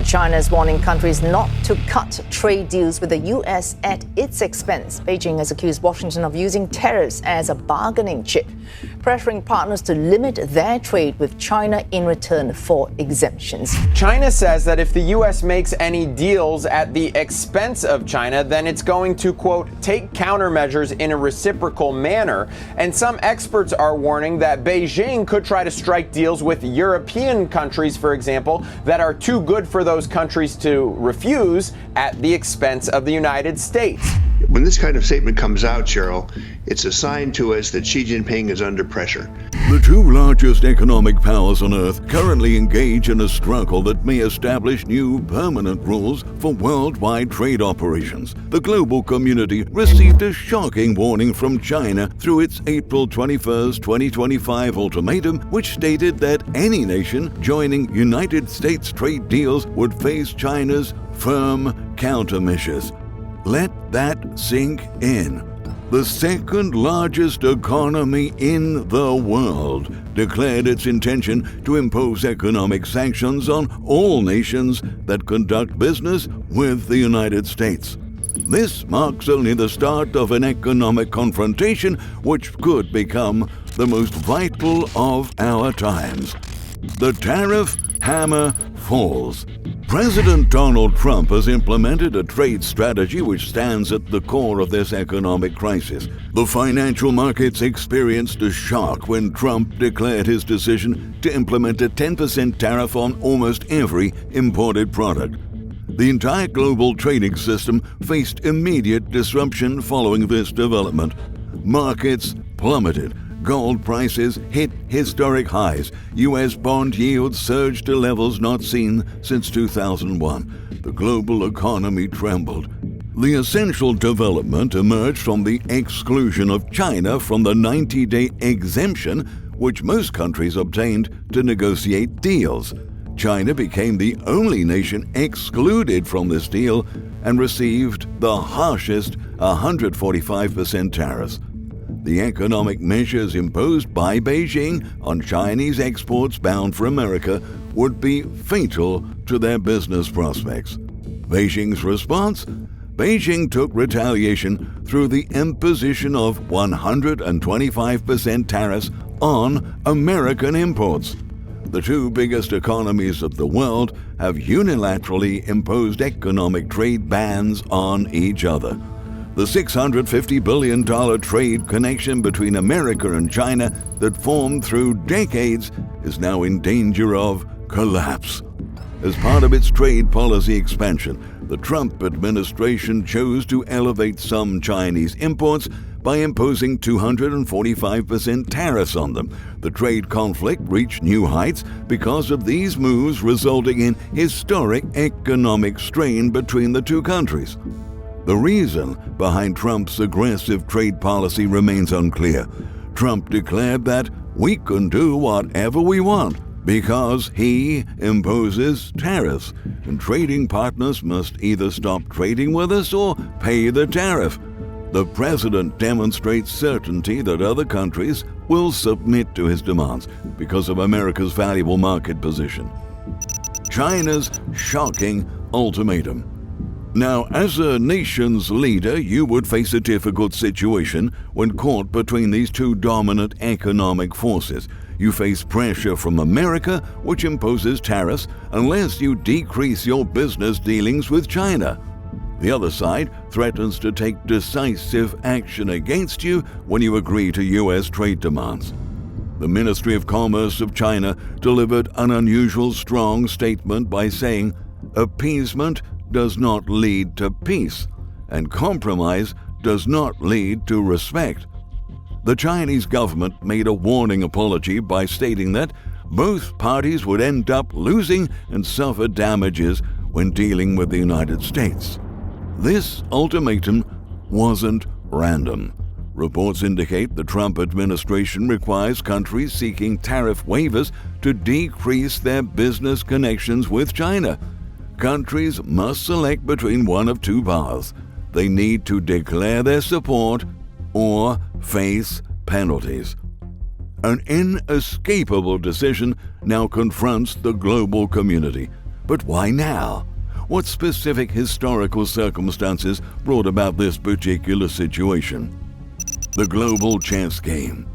China is warning countries not to cut trade deals with the U.S. at its expense. Beijing has accused Washington of using tariffs as a bargaining chip, pressuring partners to limit their trade with China in return for exemptions. China says that if the U.S. makes any deals at the expense of China, then it's going to, quote, take countermeasures in a reciprocal manner. And some experts are warning that Beijing could try to strike deals with European countries, for example, that are too good for those countries to refuse at the expense of the United States. When this kind of statement comes out, Cheryl, it's a sign to us that Xi Jinping is under pressure. The two largest economic powers on Earth currently engage in a struggle that may establish new permanent rules for worldwide trade operations. The global community received a shocking warning from China through its April 21, 2025 ultimatum, which stated that any nation joining United States trade deals would face China's firm countermeasures. Let that sink in. The second largest economy in the world declared its intention to impose economic sanctions on all nations that conduct business with the United States. This marks only the start of an economic confrontation which could become the most vital of our times. The tariff hammer falls. President Donald Trump has implemented a trade strategy which stands at the core of this economic crisis. The financial markets experienced a shock when Trump declared his decision to implement a 10% tariff on almost every imported product. The entire global trading system faced immediate disruption following this development. Markets plummeted. Gold prices hit historic highs. U.S. bond yields surged to levels not seen since 2001. The global economy trembled. The essential development emerged from the exclusion of China from the 90-day exemption which most countries obtained to negotiate deals. China became the only nation excluded from this deal and received the harshest 145% tariffs. The economic measures imposed by Beijing on Chinese exports bound for America would be fatal to their business prospects. Beijing's response? Beijing took retaliation through the imposition of 125% tariffs on American imports. The two biggest economies of the world have unilaterally imposed economic trade bans on each other. The $650 billion trade connection between America and China that formed through decades is now in danger of collapse. As part of its trade policy expansion, the Trump administration chose to elevate some Chinese imports by imposing 245% tariffs on them. The trade conflict reached new heights because of these moves, resulting in historic economic strain between the two countries. The reason behind Trump's aggressive trade policy remains unclear. Trump declared that we can do whatever we want because he imposes tariffs, and trading partners must either stop trading with us or pay the tariff. The president demonstrates certainty that other countries will submit to his demands because of America's valuable market position. China's shocking ultimatum. Now, as a nation's leader, you would face a difficult situation when caught between these two dominant economic forces. You face pressure from America, which imposes tariffs unless you decrease your business dealings with China. The other side threatens to take decisive action against you when you agree to U.S. trade demands. The Ministry of Commerce of China delivered an unusual strong statement by saying, appeasement does not lead to peace, and compromise does not lead to respect. The Chinese government made a warning apology by stating that both parties would end up losing and suffer damages when dealing with the United States. This ultimatum wasn't random. Reports indicate the Trump administration requires countries seeking tariff waivers to decrease their business connections with China. Countries must select between one of two paths. They need to declare their support or face penalties. An inescapable decision now confronts the global community. But why now? What specific historical circumstances brought about this particular situation? The global chess game.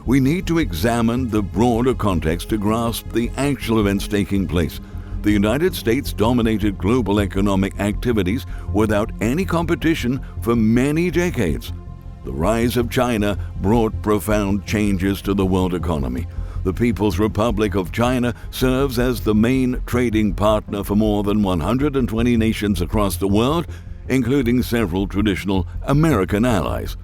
We need to examine the broader context to grasp the actual events taking place. The United States dominated global economic activities without any competition for many decades. The rise of China brought profound changes to the world economy. The People's Republic of China serves as the main trading partner for more than 120 nations across the world, including several traditional American allies.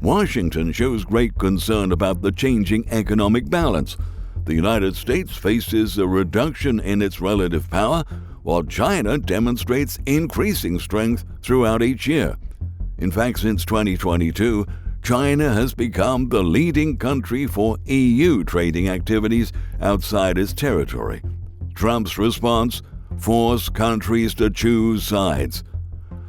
Washington shows great concern about the changing economic balance. The United States faces a reduction in its relative power, while China demonstrates increasing strength throughout each year. In fact, since 2022, China has become the leading country for EU trading activities outside its territory. Trump's response forced countries to choose sides.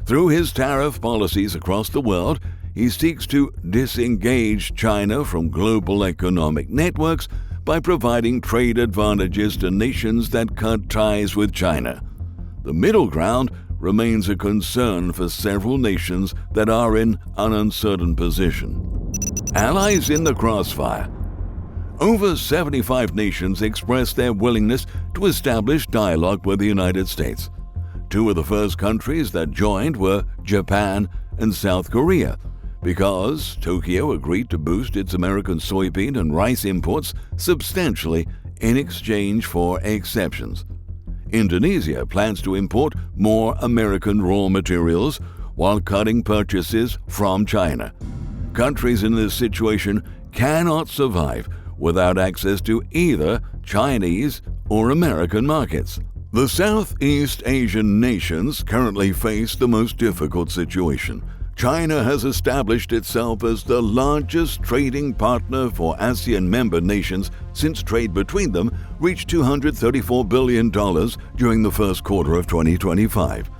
Through his tariff policies across the world, he seeks to disengage China from global economic networks by providing trade advantages to nations that cut ties with China. The middle ground remains a concern for several nations that are in an uncertain position. Allies in the crossfire. Over 75 nations expressed their willingness to establish dialogue with the United States. Two of the first countries that joined were Japan and South Korea, because Tokyo agreed to boost its American soybean and rice imports substantially in exchange for exceptions. Indonesia plans to import more American raw materials while cutting purchases from China. Countries in this situation cannot survive without access to either Chinese or American markets. The Southeast Asian nations currently face the most difficult situation. China has established itself as the largest trading partner for ASEAN member nations since trade between them reached $234 billion during the first quarter of 2025.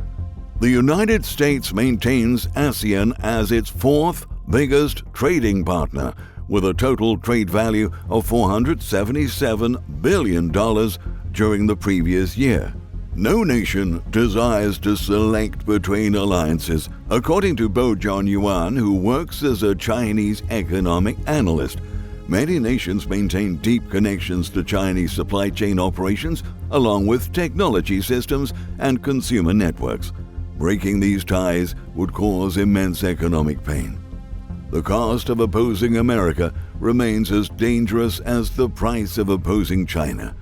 The United States maintains ASEAN as its fourth biggest trading partner, with a total trade value of $477 billion during the previous year. No nation desires to select between alliances, according to Bo John-Yuan, who works as a Chinese economic analyst. Many nations maintain deep connections to Chinese supply chain operations, along with technology systems and consumer networks. Breaking these ties would cause immense economic pain. The cost of opposing America remains as dangerous as the price of opposing China.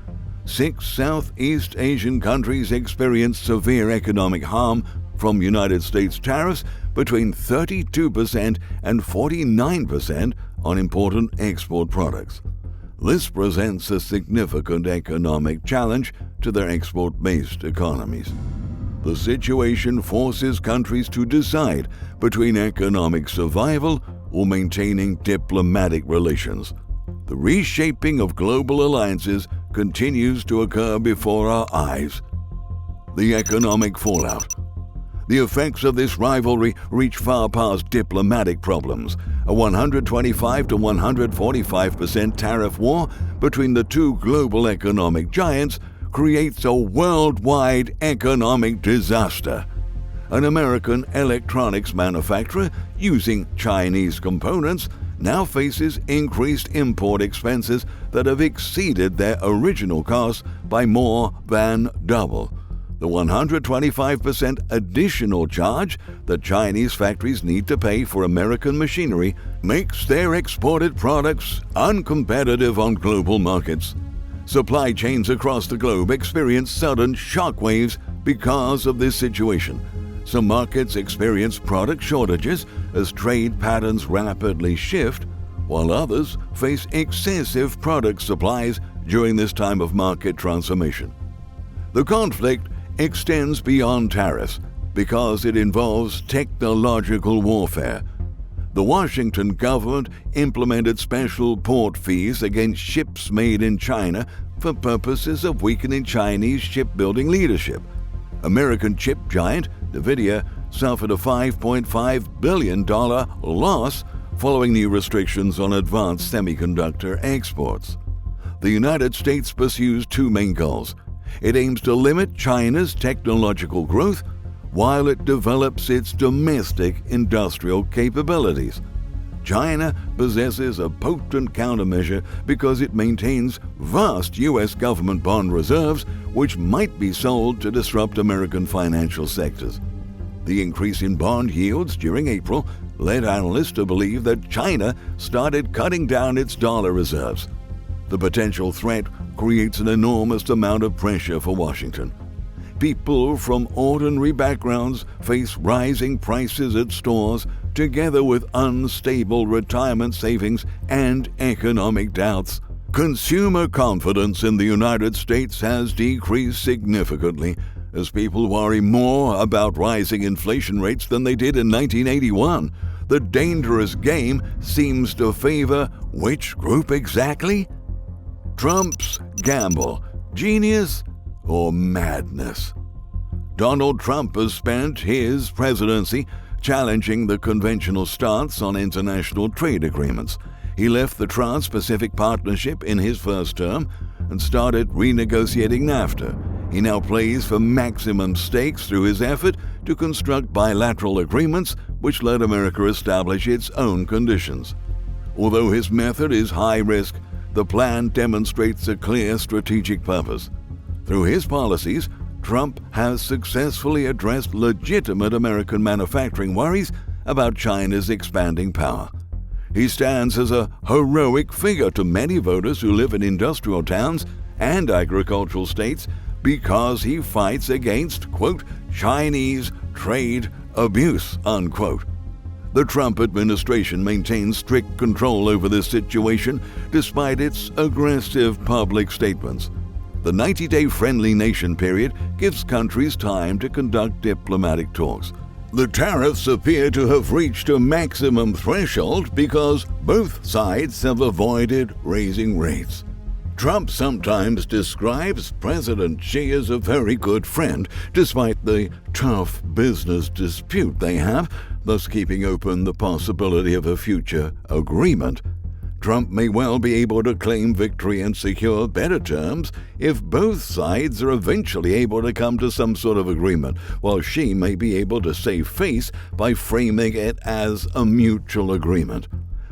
6 Southeast Asian countries experienced severe economic harm from United States tariffs between 32% and 49% on important export products. This presents a significant economic challenge to their export-based economies. The situation forces countries to decide between economic survival or maintaining diplomatic relations. The reshaping of global alliances continues to occur before our eyes. The economic fallout. The effects of this rivalry reach far past diplomatic problems. A 125 to 145% tariff war between the two global economic giants creates a worldwide economic disaster. An American electronics manufacturer using Chinese components now faces increased import expenses that have exceeded their original costs by more than double. The 125% additional charge that Chinese factories need to pay for American machinery makes their exported products uncompetitive on global markets. Supply chains across the globe experience sudden shockwaves because of this situation. Some markets experience product shortages as trade patterns rapidly shift, while others face excessive product supplies during this time of market transformation. The conflict extends beyond tariffs because it involves technological warfare. The Washington government implemented special port fees against ships made in China for purposes of weakening Chinese shipbuilding leadership. American chip giant NVIDIA suffered a $5.5 billion loss following new restrictions on advanced semiconductor exports. The United States pursues two main goals: It aims to limit China's technological growth while it develops its domestic industrial capabilities. China possesses a potent countermeasure because it maintains vast U.S. government bond reserves which might be sold to disrupt American financial sectors. The increase in bond yields during April led analysts to believe that China started cutting down its dollar reserves. The potential threat creates an enormous amount of pressure for Washington. People from ordinary backgrounds face rising prices at stores, together with unstable retirement savings and economic doubts. Consumer confidence in the United States has decreased significantly as people worry more about rising inflation rates than they did in 1981. The dangerous game seems to favor which group exactly? Trump's gamble, genius or madness? Donald Trump has spent his presidency challenging the conventional stance on international trade agreements. He left the Trans-Pacific Partnership in his first term and started renegotiating NAFTA. He now plays for maximum stakes through his effort to construct bilateral agreements which let America establish its own conditions. Although his method is high risk, the plan demonstrates a clear strategic purpose. Through his policies, Trump has successfully addressed legitimate American manufacturing worries about China's expanding power. He stands as a heroic figure to many voters who live in industrial towns and agricultural states because he fights against, quote, Chinese trade abuse, unquote. The Trump administration maintains strict control over this situation despite its aggressive public statements. The 90-day friendly nation period gives countries time to conduct diplomatic talks. The tariffs appear to have reached a maximum threshold because both sides have avoided raising rates. Trump sometimes describes President Xi as a very good friend, despite the tough business dispute they have, thus keeping open the possibility of a future agreement. Trump may well be able to claim victory and secure better terms if both sides are eventually able to come to some sort of agreement, while Xi may be able to save face by framing it as a mutual agreement.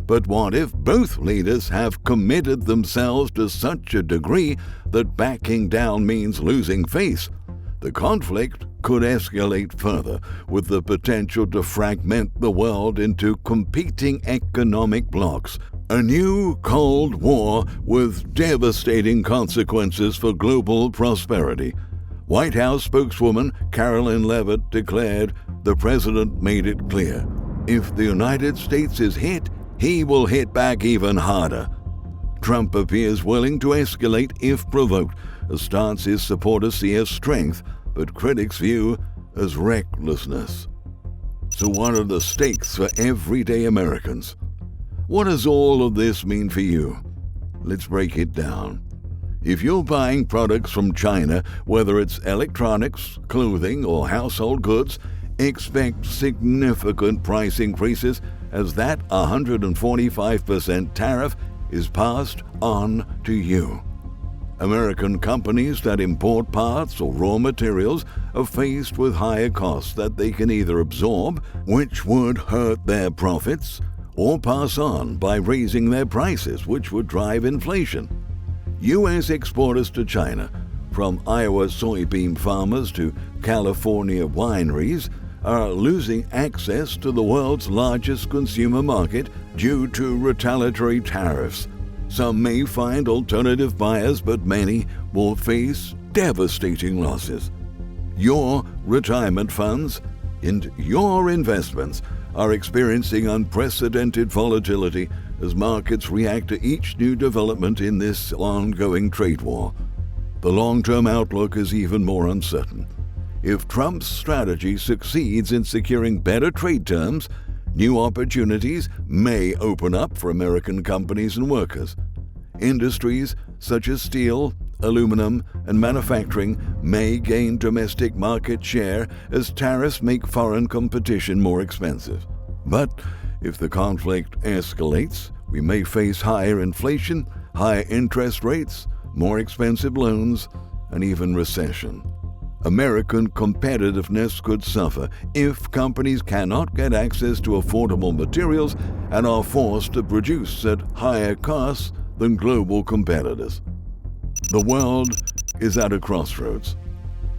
But what if both leaders have committed themselves to such a degree that backing down means losing face? The conflict could escalate further, with the potential to fragment the world into competing economic blocs. A new Cold War with devastating consequences for global prosperity. White House spokeswoman Caroline Leavitt declared, "The president made it clear. If the United States is hit, he will hit back even harder." Trump appears willing to escalate if provoked, a stance his supporters see as strength, but critics view as recklessness. So what are the stakes for everyday Americans? What does all of this mean for you? Let's break it down. If you're buying products from China, whether it's electronics, clothing, or household goods, expect significant price increases as that 145% tariff is passed on to you. American companies that import parts or raw materials are faced with higher costs that they can either absorb, which would hurt their profits, or pass on by raising their prices, which would drive inflation. U.S. exporters to China, from Iowa soybean farmers to California wineries, are losing access to the world's largest consumer market due to retaliatory tariffs. Some may find alternative buyers, but many will face devastating losses. Your retirement funds and your investments are experiencing unprecedented volatility as markets react to each new development in this ongoing trade war. The long-term outlook is even more uncertain. If Trump's strategy succeeds in securing better trade terms, new opportunities may open up for American companies and workers. Industries such as steel, aluminum, and manufacturing may gain domestic market share as tariffs make foreign competition more expensive. But if the conflict escalates, we may face higher inflation, higher interest rates, more expensive loans, and even recession. American competitiveness could suffer if companies cannot get access to affordable materials and are forced to produce at higher costs than global competitors. The world is at a crossroads.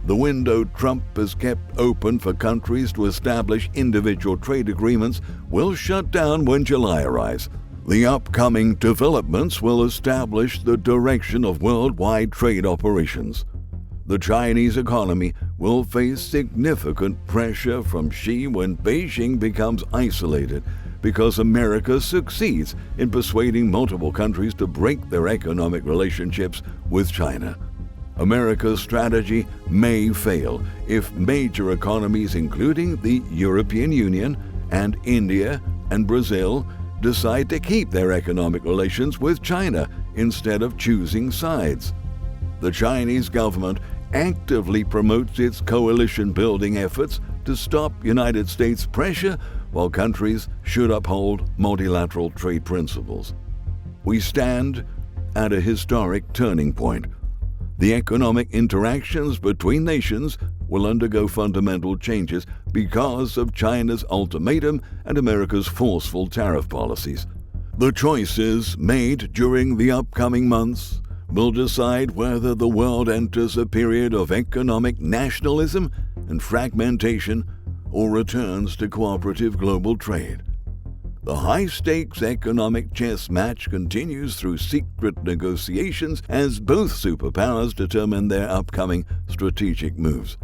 The window Trump has kept open for countries to establish individual trade agreements will shut down when July arrives. The upcoming developments will establish the direction of worldwide trade operations. The Chinese economy will face significant pressure from Xi when Beijing becomes isolated because America succeeds in persuading multiple countries to break their economic relationships with China. America's strategy may fail if major economies, including the European Union and India and Brazil, decide to keep their economic relations with China instead of choosing sides. The Chinese government actively promotes its coalition-building efforts to stop United States pressure, while countries should uphold multilateral trade principles. We stand at a historic turning point. The economic interactions between nations will undergo fundamental changes because of China's ultimatum and America's forceful tariff policies. The choices made during the upcoming months will decide whether the world enters a period of economic nationalism and fragmentation or returns to cooperative global trade. The high-stakes economic chess match continues through secret negotiations as both superpowers determine their upcoming strategic moves.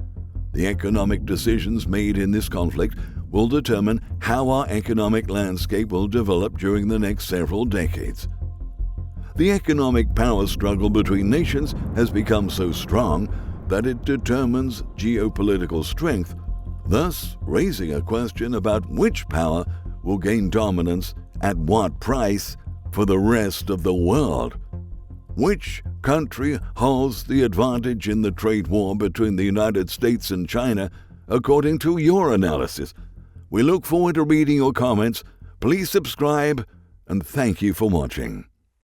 The economic decisions made in this conflict will determine how our economic landscape will develop during the next several decades. The economic power struggle between nations has become so strong that it determines geopolitical strength, thus raising a question about which power will gain dominance at what price for the rest of the world. Which country holds the advantage in the trade war between the United States and China, according to your analysis? We look forward to reading your comments. Please subscribe, and thank you for watching.